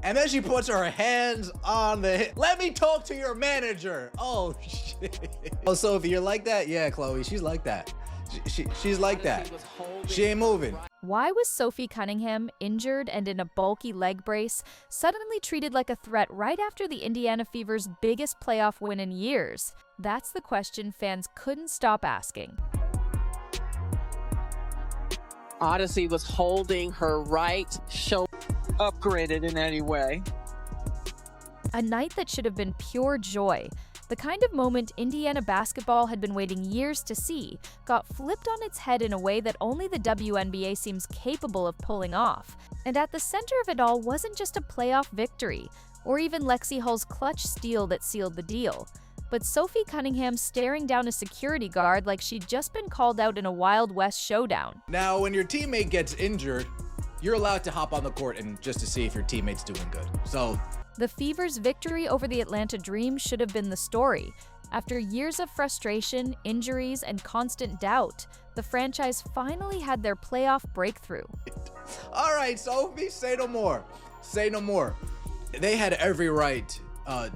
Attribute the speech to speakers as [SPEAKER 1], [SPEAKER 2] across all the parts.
[SPEAKER 1] And then she puts her hands on the hip. Let me talk to your manager. Oh, shit. Oh, Sophie, you're like that? Yeah, Chloe, she's like that. She's like that. She ain't moving.
[SPEAKER 2] Why was Sophie Cunningham, injured and in a bulky leg brace, suddenly treated like a threat right after the Indiana Fever's biggest playoff win in years? That's the question fans couldn't stop asking.
[SPEAKER 3] Odyssey was holding her right shoulder. Upgraded in any way.
[SPEAKER 2] A night that should have been pure joy. The kind of moment Indiana basketball had been waiting years to see got flipped on its head in a way that only the WNBA seems capable of pulling off. And at the center of it all wasn't just a playoff victory, or even Lexie Hull's clutch steal that sealed the deal, but Sophie Cunningham staring down a security guard like she'd just been called out in a Wild West showdown.
[SPEAKER 1] Now, when your teammate gets injured, you're allowed to hop on the court and just to see if your teammate's doing good. So
[SPEAKER 2] the Fever's victory over the Atlanta Dream should have been the story. After years of frustration, injuries, and constant doubt, the franchise finally had their playoff breakthrough.
[SPEAKER 1] All right, Sophie, say no more. Say no more. They had every right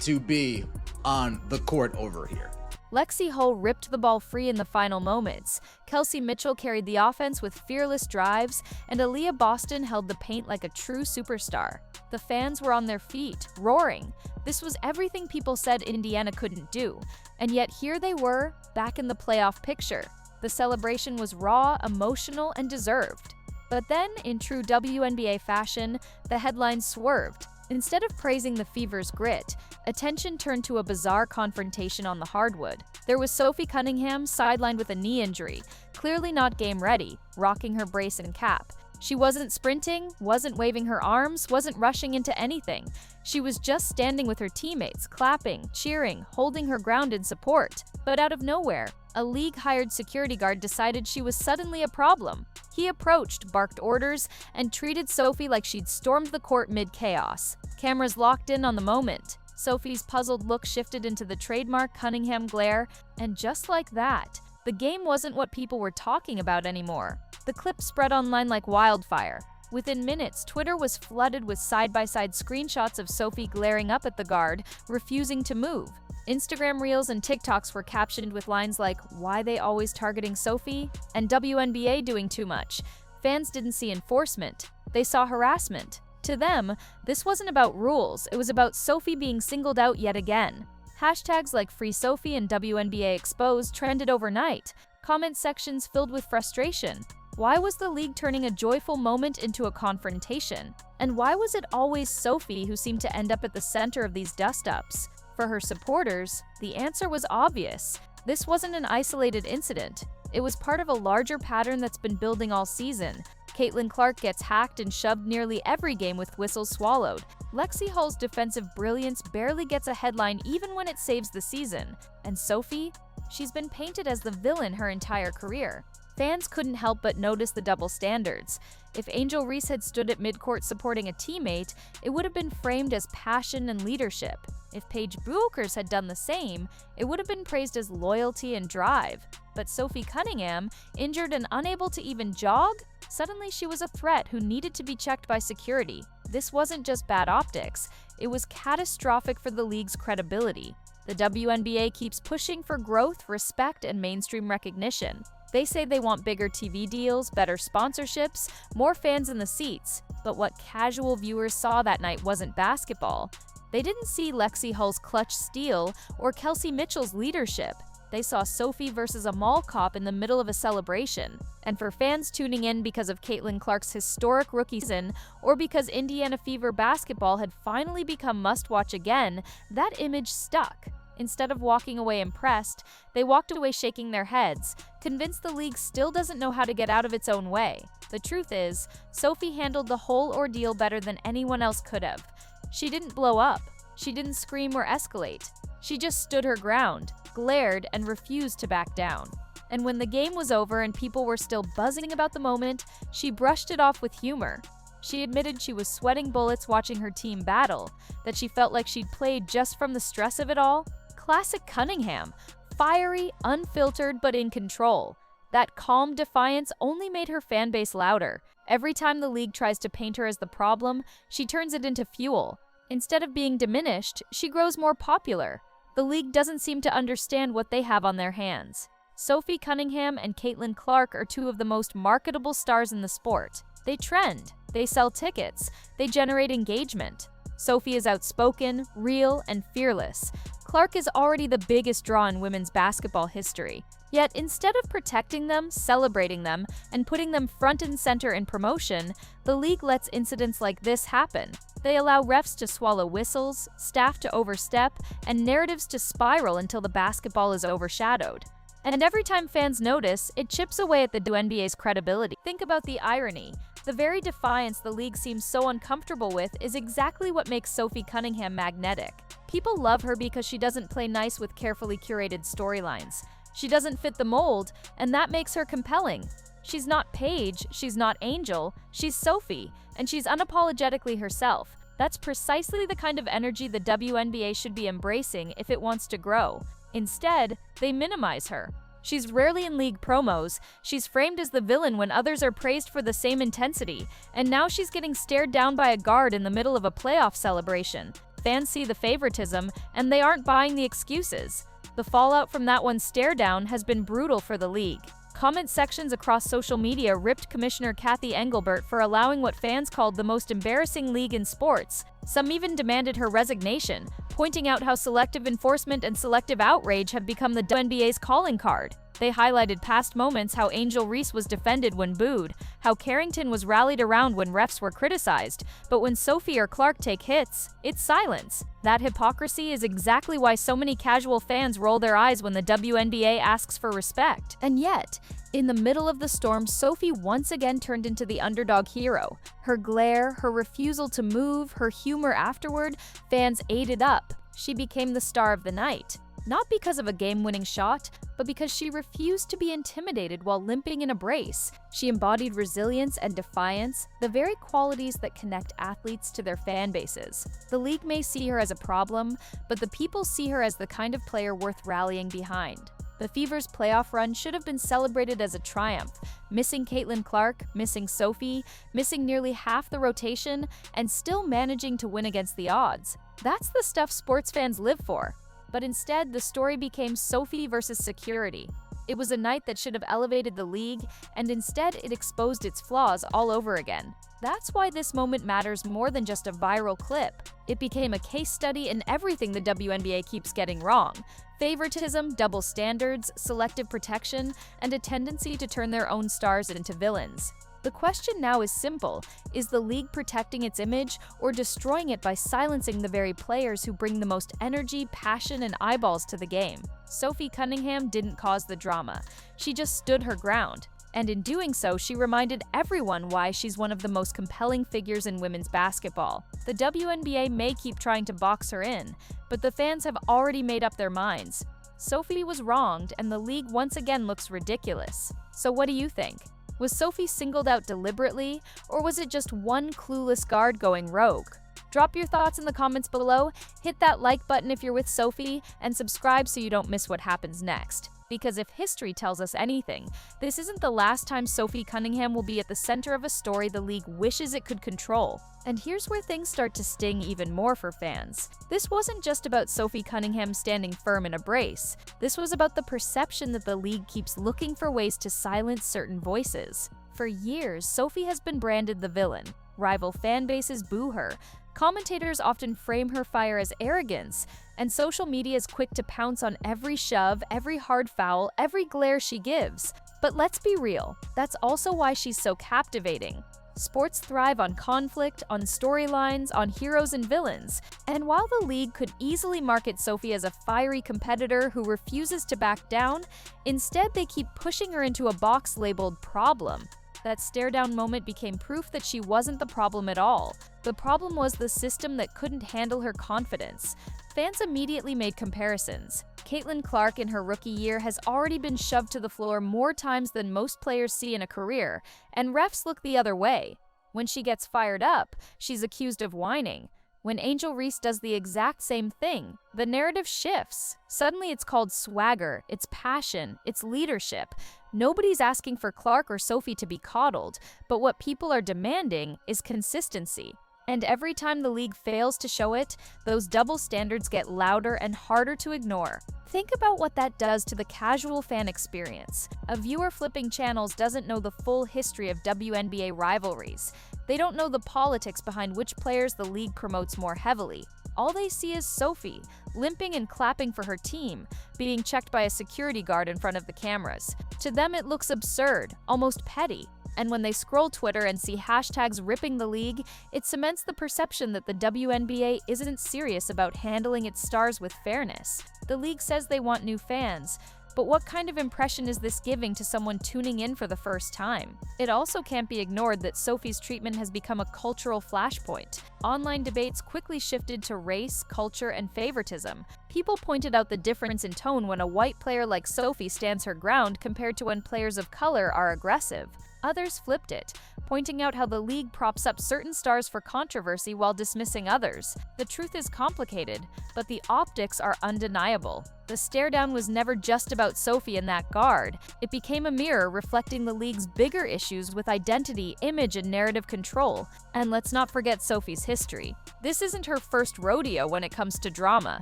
[SPEAKER 1] to be on the court over here.
[SPEAKER 2] Lexie Hull ripped the ball free in the final moments. Kelsey Mitchell carried the offense with fearless drives, and Aaliyah Boston held the paint like a true superstar. The fans were on their feet, roaring. This was everything people said Indiana couldn't do, and yet here they were, back in the playoff picture. The celebration was raw, emotional, and deserved. But then, in true WNBA fashion, the headlines swerved. Instead of praising the Fever's grit, attention turned to a bizarre confrontation on the hardwood. There was Sophie Cunningham sidelined with a knee injury, clearly not game ready, rocking her brace and cap. She wasn't sprinting, wasn't waving her arms, wasn't rushing into anything. She was just standing with her teammates, clapping, cheering, holding her ground in support. But out of nowhere, a league-hired security guard decided she was suddenly a problem. He approached, barked orders, and treated Sophie like she'd stormed the court mid-chaos. Cameras locked in on the moment. Sophie's puzzled look shifted into the trademark Cunningham glare, and just like that, the game wasn't what people were talking about anymore. The clip spread online like wildfire. Within minutes, Twitter was flooded with side-by-side screenshots of Sophie glaring up at the guard, refusing to move. Instagram Reels and TikToks were captioned with lines like, "Why they always targeting Sophie?" and "WNBA doing too much." Fans didn't see enforcement. They saw harassment. To them, this wasn't about rules, it was about Sophie being singled out yet again. Hashtags like Free Sophie and WNBA Exposed trended overnight. Comment sections filled with frustration. Why was the league turning a joyful moment into a confrontation? And why was it always Sophie who seemed to end up at the center of these dust-ups? For her supporters, the answer was obvious. This wasn't an isolated incident. It was part of a larger pattern that's been building all season. Caitlin Clark gets hacked and shoved nearly every game with whistles swallowed. Lexie Hull's defensive brilliance barely gets a headline even when it saves the season. And Sophie? She's been painted as the villain her entire career. Fans couldn't help but notice the double standards. If Angel Reese had stood at midcourt supporting a teammate, it would have been framed as passion and leadership. If Paige Buchers had done the same, it would have been praised as loyalty and drive. But Sophie Cunningham, injured and unable to even jog? Suddenly she was a threat who needed to be checked by security. This wasn't just bad optics, it was catastrophic for the league's credibility. The WNBA keeps pushing for growth, respect, and mainstream recognition. They say they want bigger TV deals, better sponsorships, more fans in the seats. But what casual viewers saw that night wasn't basketball. They didn't see Lexie Hull's clutch steal or Kelsey Mitchell's leadership. They saw Sophie versus a mall cop in the middle of a celebration. And for fans tuning in because of Caitlin Clark's historic rookie season or because Indiana Fever basketball had finally become must-watch again, that image stuck. Instead of walking away impressed, they walked away shaking their heads, convinced the league still doesn't know how to get out of its own way. The truth is, Sophie handled the whole ordeal better than anyone else could have. She didn't blow up. She didn't scream or escalate. She just stood her ground, glared, and refused to back down. And when the game was over and people were still buzzing about the moment, she brushed it off with humor. She admitted she was sweating bullets watching her team battle, that she felt like she'd played just from the stress of it all. Classic Cunningham, fiery, unfiltered, but in control. That calm defiance only made her fan base louder. Every time the league tries to paint her as the problem, she turns it into fuel. Instead of being diminished, she grows more popular. The league doesn't seem to understand what they have on their hands. Sophie Cunningham and Caitlin Clark are two of the most marketable stars in the sport. They trend, they sell tickets, they generate engagement. Sophie is outspoken, real, and fearless. Clark is already the biggest draw in women's basketball history. Yet instead of protecting them, celebrating them, and putting them front and center in promotion, the league lets incidents like this happen. They allow refs to swallow whistles, staff to overstep, and narratives to spiral until the basketball is overshadowed. And every time fans notice, it chips away at the WNBA's credibility. Think about the irony. The very defiance the league seems so uncomfortable with is exactly what makes Sophie Cunningham magnetic. People love her because she doesn't play nice with carefully curated storylines. She doesn't fit the mold, and that makes her compelling. She's not Paige, she's not Angel, she's Sophie, and she's unapologetically herself. That's precisely the kind of energy the WNBA should be embracing if it wants to grow. Instead, they minimize her. She's rarely in league promos, she's framed as the villain when others are praised for the same intensity, and now she's getting stared down by a guard in the middle of a playoff celebration. Fans see the favoritism, and they aren't buying the excuses. The fallout from that one stare down has been brutal for the league. Comment sections across social media ripped Commissioner Kathy Engelbert for allowing what fans called the most embarrassing league in sports. Some even demanded her resignation, pointing out how selective enforcement and selective outrage have become the WNBA's calling card. They highlighted past moments, how Angel Reese was defended when booed, how Carrington was rallied around when refs were criticized, but when Sophie or Clark take hits, it's silence. That hypocrisy is exactly why so many casual fans roll their eyes when the WNBA asks for respect. And yet, in the middle of the storm, Sophie once again turned into the underdog hero. Her glare, her refusal to move, her humor afterward, fans ate it up. She became the star of the night. Not because of a game-winning shot, but because she refused to be intimidated while limping in a brace. She embodied resilience and defiance, the very qualities that connect athletes to their fan bases. The league may see her as a problem, but the people see her as the kind of player worth rallying behind. The Fever's playoff run should have been celebrated as a triumph. Missing Caitlin Clark, missing Sophie, missing nearly half the rotation, and still managing to win against the odds. That's the stuff sports fans live for. But instead, the story became Sophie versus security. It was a night that should have elevated the league, and instead it exposed its flaws all over again. That's why this moment matters more than just a viral clip. It became a case study in everything the WNBA keeps getting wrong. Favoritism, double standards, selective protection, and a tendency to turn their own stars into villains. The question now is simple: is the league protecting its image or destroying it by silencing the very players who bring the most energy, passion, and eyeballs to the game? Sophie Cunningham didn't cause the drama. She just stood her ground. And in doing so, she reminded everyone why she's one of the most compelling figures in women's basketball. The WNBA may keep trying to box her in, but the fans have already made up their minds. Sophie was wronged, and the league once again looks ridiculous. So what do you think? Was Sophie singled out deliberately, or was it just one clueless guard going rogue? Drop your thoughts in the comments below, hit that like button if you're with Sophie, and subscribe so you don't miss what happens next. Because if history tells us anything, this isn't the last time Sophie Cunningham will be at the center of a story the league wishes it could control. And here's where things start to sting even more for fans. This wasn't just about Sophie Cunningham standing firm in a brace. This was about the perception that the league keeps looking for ways to silence certain voices. For years, Sophie has been branded the villain. Rival fan bases boo her. Commentators often frame her fire as arrogance, and social media is quick to pounce on every shove, every hard foul, every glare she gives. But let's be real, that's also why she's so captivating. Sports thrive on conflict, on storylines, on heroes and villains. And while the league could easily market Sophie as a fiery competitor who refuses to back down, instead they keep pushing her into a box labeled problem. That stare-down moment became proof that she wasn't the problem at all. The problem was the system that couldn't handle her confidence. Fans immediately made comparisons. Caitlin Clark in her rookie year has already been shoved to the floor more times than most players see in a career, and refs look the other way. When she gets fired up, she's accused of whining. When Angel Reese does the exact same thing, the narrative shifts. Suddenly it's called swagger, it's passion, it's leadership. Nobody's asking for Clark or Sophie to be coddled, but what people are demanding is consistency. And every time the league fails to show it, those double standards get louder and harder to ignore. Think about what that does to the casual fan experience. A viewer flipping channels doesn't know the full history of WNBA rivalries. They don't know the politics behind which players the league promotes more heavily. All they see is Sophie, limping and clapping for her team, being checked by a security guard in front of the cameras. To them it looks absurd, almost petty. And when they scroll Twitter and see hashtags ripping the league, it cements the perception that the WNBA isn't serious about handling its stars with fairness. The league says they want new fans, but what kind of impression is this giving to someone tuning in for the first time? It also can't be ignored that Sophie's treatment has become a cultural flashpoint. Online debates quickly shifted to race, culture, and favoritism. People pointed out the difference in tone when a white player like Sophie stands her ground compared to when players of color are aggressive. Others flipped it, pointing out how the league props up certain stars for controversy while dismissing others. The truth is complicated, but the optics are undeniable. The stare-down was never just about Sophie and that guard. It became a mirror reflecting the league's bigger issues with identity, image, and narrative control. And let's not forget Sophie's history. This isn't her first rodeo when it comes to drama.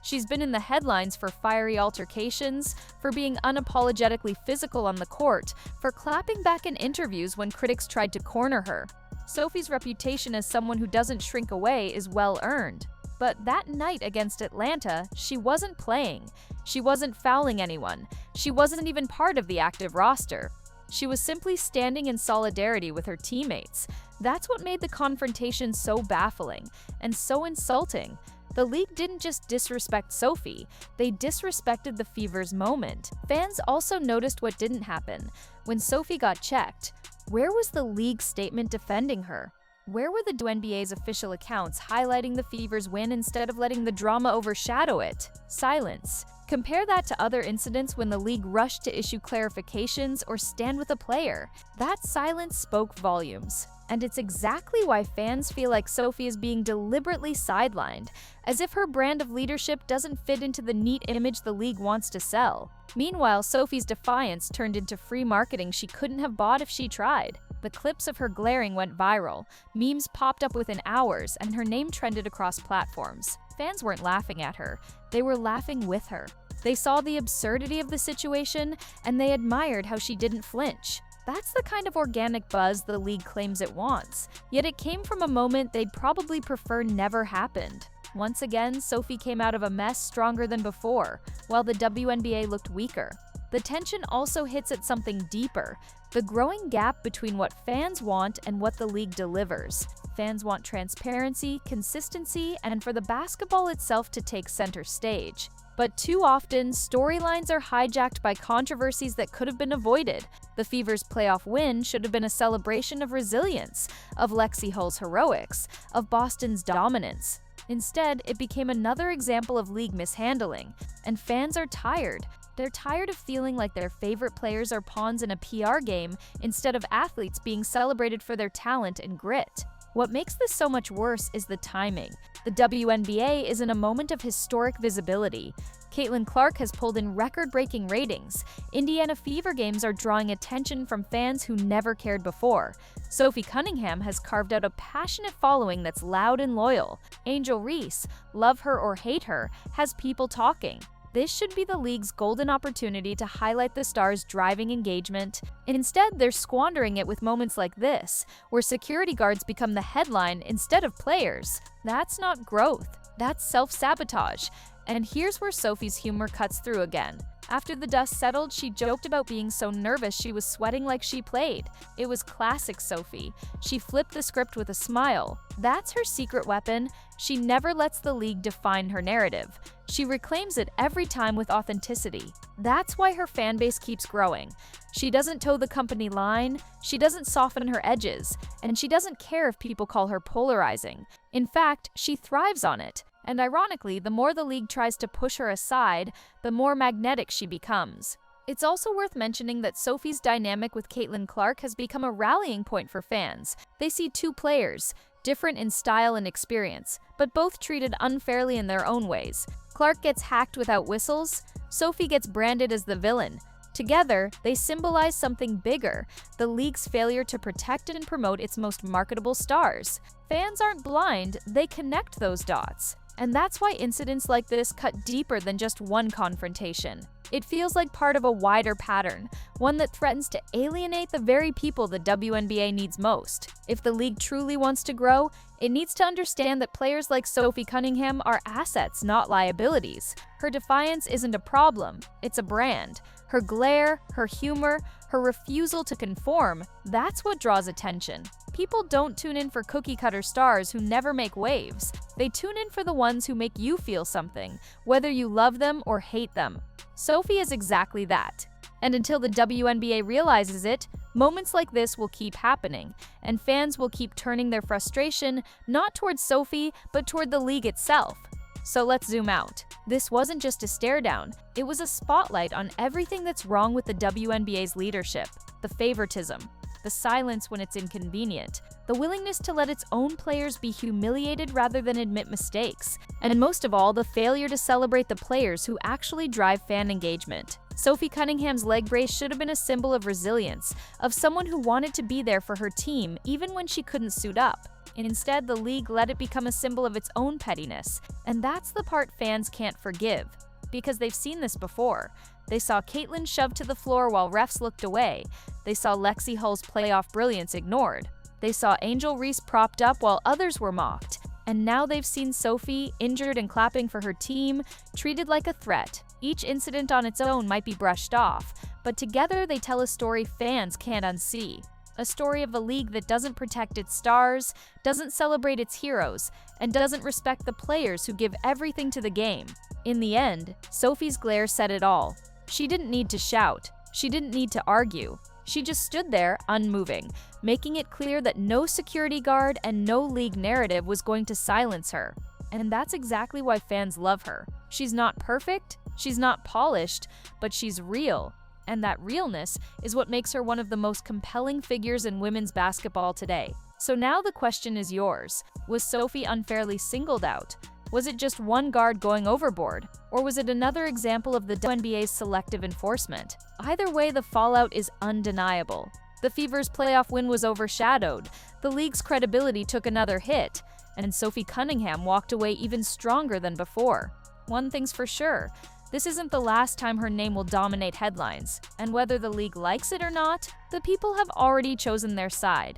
[SPEAKER 2] She's been in the headlines for fiery altercations, for being unapologetically physical on the court, for clapping back in interviews when critics tried to corner her. Sophie's reputation as someone who doesn't shrink away is well earned. But that night against Atlanta, she wasn't playing. She wasn't fouling anyone. She wasn't even part of the active roster. She was simply standing in solidarity with her teammates. That's what made the confrontation so baffling and so insulting. The league didn't just disrespect Sophie, they disrespected the Fever's moment. Fans also noticed what didn't happen. When Sophie got checked, where was the league's statement defending her? Where were the WNBA's official accounts highlighting the Fever's win instead of letting the drama overshadow it? Silence. Compare that to other incidents when the league rushed to issue clarifications or stand with a player. That silence spoke volumes. And it's exactly why fans feel like Sophie is being deliberately sidelined, as if her brand of leadership doesn't fit into the neat image the league wants to sell. Meanwhile, Sophie's defiance turned into free marketing she couldn't have bought if she tried. The clips of her glaring went viral, memes popped up within hours, and her name trended across platforms. Fans weren't laughing at her, they were laughing with her. They saw the absurdity of the situation, and they admired how she didn't flinch. That's the kind of organic buzz the league claims it wants, yet it came from a moment they'd probably prefer never happened. Once again, Sophie came out of a mess stronger than before, while the WNBA looked weaker. The tension also hits at something deeper, the growing gap between what fans want and what the league delivers. Fans want transparency, consistency, and for the basketball itself to take center stage. But too often, storylines are hijacked by controversies that could have been avoided. The Fever's playoff win should have been a celebration of resilience, of Lexie Hull's heroics, of Boston's dominance. Instead, it became another example of league mishandling, and fans are tired. They're tired of feeling like their favorite players are pawns in a PR game instead of athletes being celebrated for their talent and grit. What makes this so much worse is the timing. The WNBA is in a moment of historic visibility. Caitlin Clark has pulled in record-breaking ratings. Indiana Fever games are drawing attention from fans who never cared before. Sophie Cunningham has carved out a passionate following that's loud and loyal. Angel Reese, love her or hate her, has people talking. This should be the league's golden opportunity to highlight the stars' driving engagement. Instead, they're squandering it with moments like this, where security guards become the headline instead of players. That's not growth, that's self-sabotage. And here's where Sophie's humor cuts through again. After the dust settled, she joked about being so nervous she was sweating like she played. It was classic Sophie. She flipped the script with a smile. That's her secret weapon. She never lets the league define her narrative. She reclaims it every time with authenticity. That's why her fan base keeps growing. She doesn't toe the company line, she doesn't soften her edges, and she doesn't care if people call her polarizing. In fact, she thrives on it. And ironically, the more the league tries to push her aside, the more magnetic she becomes. It's also worth mentioning that Sophie's dynamic with Caitlin Clark has become a rallying point for fans. They see two players, different in style and experience, but both treated unfairly in their own ways. Clark gets hacked without whistles, Sophie gets branded as the villain. Together, they symbolize something bigger, the league's failure to protect and promote its most marketable stars. Fans aren't blind, they connect those dots. And that's why incidents like this cut deeper than just one confrontation. It feels like part of a wider pattern, one that threatens to alienate the very people the WNBA needs most. If the league truly wants to grow, it needs to understand that players like Sophie Cunningham are assets, not liabilities. Her defiance isn't a problem, it's a brand. Her glare, her humor, her refusal to conform, that's what draws attention. People don't tune in for cookie-cutter stars who never make waves. They tune in for the ones who make you feel something, whether you love them or hate them. Sophie is exactly that. And until the WNBA realizes it, moments like this will keep happening, and fans will keep turning their frustration not towards Sophie, but toward the league itself. So let's zoom out. This wasn't just a stare down, it was a spotlight on everything that's wrong with the WNBA's leadership. The favoritism, the silence when it's inconvenient, the willingness to let its own players be humiliated rather than admit mistakes, and most of all, the failure to celebrate the players who actually drive fan engagement. Sophie Cunningham's leg brace should have been a symbol of resilience, of someone who wanted to be there for her team even when she couldn't suit up. And instead, the league let it become a symbol of its own pettiness. And that's the part fans can't forgive, because they've seen this before. They saw Caitlyn shoved to the floor while refs looked away. They saw Lexie Hull's playoff brilliance ignored. They saw Angel Reese propped up while others were mocked. And now they've seen Sophie, injured and clapping for her team, treated like a threat. Each incident on its own might be brushed off, but together they tell a story fans can't unsee. A story of a league that doesn't protect its stars, doesn't celebrate its heroes, and doesn't respect the players who give everything to the game. In the end, Sophie's glare said it all. She didn't need to shout. She didn't need to argue. She just stood there, unmoving, making it clear that no security guard and no league narrative was going to silence her. And that's exactly why fans love her. She's not perfect, she's not polished, but she's real. And that realness is what makes her one of the most compelling figures in women's basketball today. So now the question is yours. Was Sophie unfairly singled out? Was it just one guard going overboard? Or was it another example of the WNBA's selective enforcement? Either way, the fallout is undeniable. The Fever's playoff win was overshadowed, the league's credibility took another hit, and Sophie Cunningham walked away even stronger than before. One thing's for sure, this isn't the last time her name will dominate headlines, and whether the league likes it or not, the people have already chosen their side.